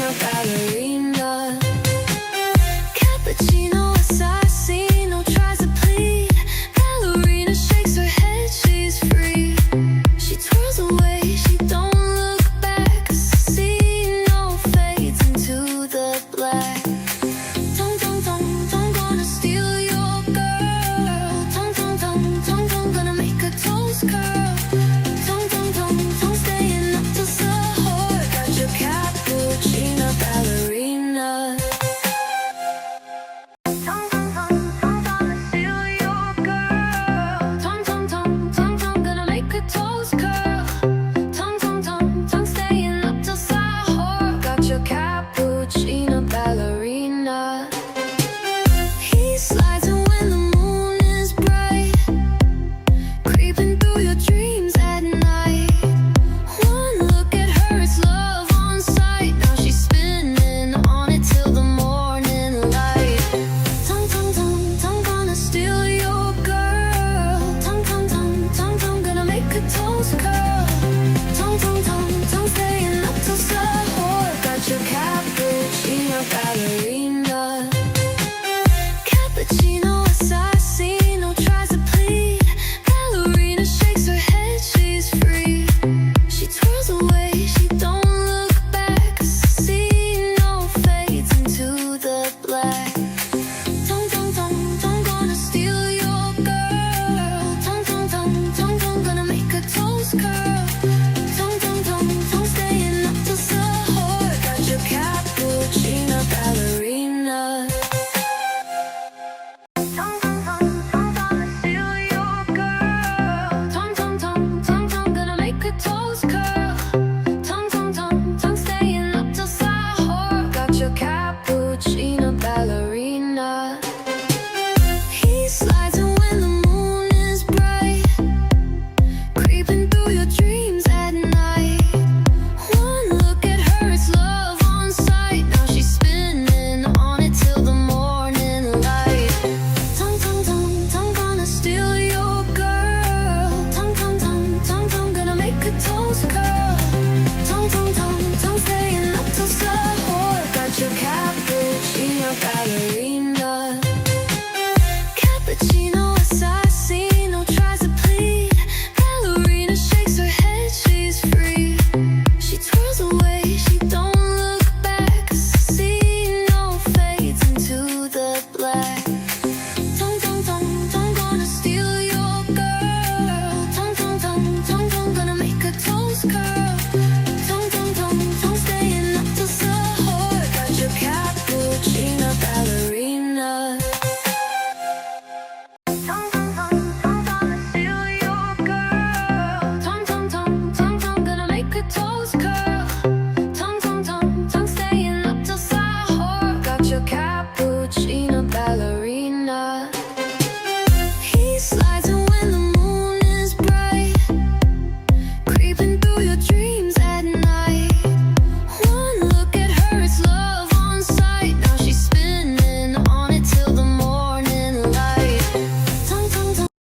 cappuccino ballerina. Cappuccino assassino tries to plead. Ballerina shakes her head, she's free. She twirls away, she don't look back. Assassino fades into the black. Tung tung tung tung, gonna steal your girl. Tung tung tung tung tung, gonna make her toes curl. Tung tung tung tung, staying up till sahur. Got your cappuccino ballerina. Tung tung tung tung, gonna steal your girl. Tung tung tung tung tung, gonna make her toes curl. Tung tung tung tung, staying up till sahur. Got your cappuccino ballerina. He slides in when the moon is bright, creeping through your dreams at night. One look at her, it's love on sight. Now she's spinning on it till the morning light. Tung tung tung tung, gonna steal your girl. Tung tung tung tung tung, gonna make her toes curl. Tung tung tung tung, staying up till sahur. Got your cappuccino ballerina. Cappuccino assassino tries to plead. Ballerina shakes her head, she's free. She twirls away, she don't look back. Assassino fades into the black. Tung tung tung tung, gonna steal your girl. Tung tung tung tung tung, gonna make her toes curl. Tung tung tung tung, staying up till sahur. Got your cappuccino ballerina. Tung tung tung tung, gonna steal your girl. Tung tung tung tung tung, gonna make her toes curl. Tung tung tung tung, staying up till sahur. Got your